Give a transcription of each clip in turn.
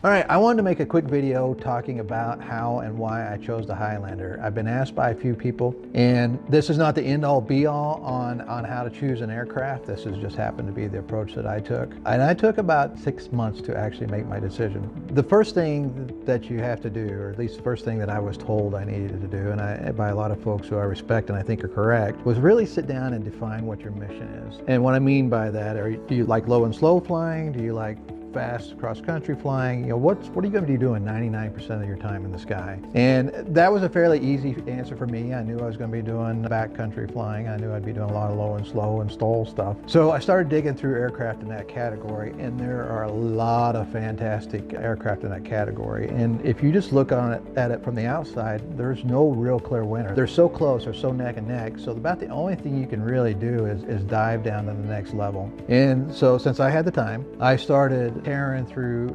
All right, I wanted to make a quick video talking about how and why I chose the Highlander. I've been asked by a few people, and this is not the end-all be-all on how to choose an aircraft. This has just happened to be the approach that I took. And I took about 6 months to actually make my decision. The first thing that you have to do, or at least the first thing that I was told I needed to do, and by a lot of folks who I respect and I think are correct, was really sit down and define what your mission is. And what I mean by that, do you like low and slow flying? Do you like fast cross-country flying? You know, what are you going to be doing 99% of your time in the sky? And that was a fairly easy answer for me. I knew I was going to be doing backcountry flying. I knew I'd be doing a lot of low and slow and stall stuff. So I started digging through aircraft in that category, and there are a lot of fantastic aircraft in that category. And if you just look at it from the outside, there's no real clear winner. They're so close, they're so neck and neck. So about the only thing you can really do is dive down to the next level. And so since I had the time, I started tearing through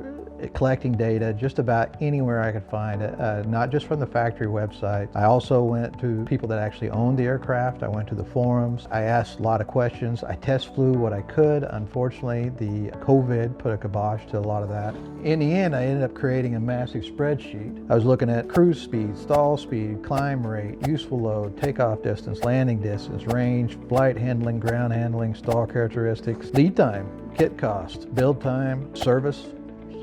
collecting data just about anywhere I could find it, not just from the factory website. I also went to people that actually owned the aircraft. I went to the forums. I asked a lot of questions. I test flew what I could. Unfortunately, the COVID put a kibosh to a lot of that. In the end, I ended up creating a massive spreadsheet. I was looking at cruise speed, stall speed, climb rate, useful load, takeoff distance, landing distance, range, flight handling, ground handling, stall characteristics, lead time, kit cost, build time, service.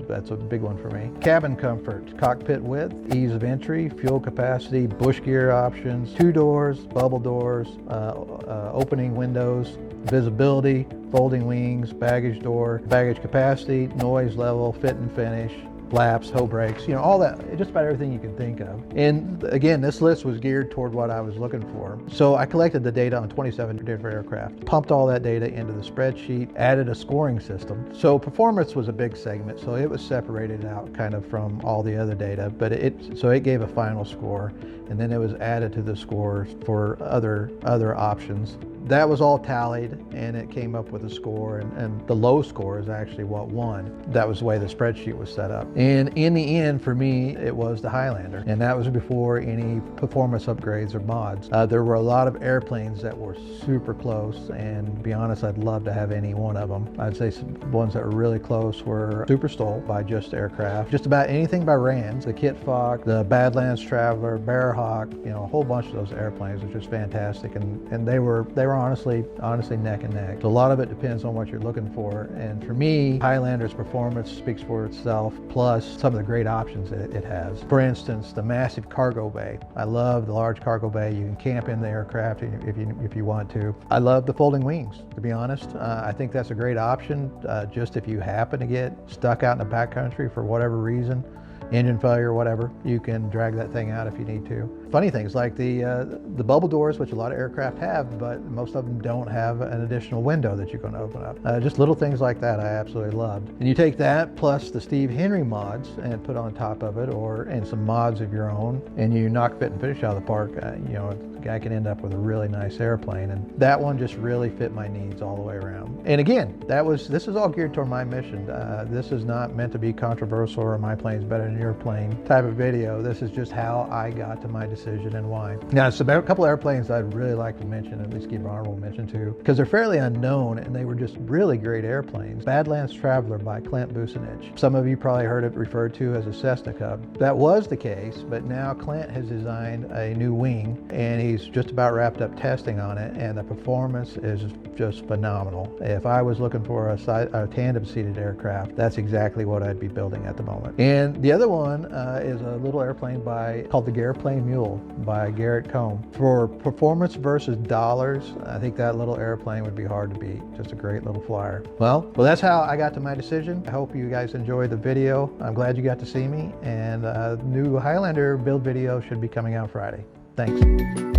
That's a big one for me. Cabin comfort, cockpit width, ease of entry, fuel capacity, bush gear options, 2 doors, bubble doors, opening windows, visibility, folding wings, baggage door, baggage capacity, noise level, fit and finish, flaps, hoe brakes, you know, all that, just about everything you can think of. And again, this list was geared toward what I was looking for. So I collected the data on 27 different aircraft, pumped all that data into the spreadsheet, added a scoring system. So performance was a big segment, so it was separated out kind of from all the other data, but it gave a final score, and then it was added to the scores for other options. That was all tallied, and it came up with a score, and the low score is actually what won. That was the way the spreadsheet was set up. And in the end, for me, it was the Highlander, and that was before any performance upgrades or mods. There were a lot of airplanes that were super close, and to be honest, I'd love to have any one of them. I'd say some ones that were really close were Super Stoll by Just Aircraft, just about anything by Rands, the Kit Fox, the Badlands Traveler, Bearhawk, you know, a whole bunch of those airplanes were just fantastic, and they were honestly neck and neck. So a lot of it depends on what you're looking for, and for me, Highlander's performance speaks for itself, plus some of the great options that it has. For instance, the massive cargo bay. I love the large cargo bay. You can camp in the aircraft if you want to. I love the folding wings, to be honest. I think that's a great option, just if you happen to get stuck out in the backcountry for whatever reason, engine failure or whatever, you can drag that thing out if you need to. Funny things like the bubble doors, which a lot of aircraft have, but most of them don't have an additional window that you can open up. Just little things like that I absolutely loved. And you take that plus the Steve Henry mods and put on top of it, and some mods of your own, and you knock fit and finish out of the park. You know, the guy can end up with a really nice airplane, and that one just really fit my needs all the way around. And again, this is all geared toward my mission. This is not meant to be controversial or my plane's better than your plane type of video. This is just how I got to my decision and why. Now, it's a couple airplanes I'd really like to mention, at least give honorable mention to, because they're fairly unknown and they were just really great airplanes. Badlands Traveler by Clint Bucinich. Some of you probably heard it referred to as a Cessna Cub. That was the case, but now Clint has designed a new wing, and he's just about wrapped up testing on it, and the performance is just phenomenal. If I was looking for a tandem-seated aircraft, that's exactly what I'd be building at the moment. And the other one is a little airplane called the Airplane Mule by Garrett Combe. For performance versus dollars, I think that little airplane would be hard to beat. Just a great little flyer. Well, that's how I got to my decision. I hope you guys enjoyed the video. I'm glad you got to see me, and new Highlander build video should be coming out Friday. Thanks.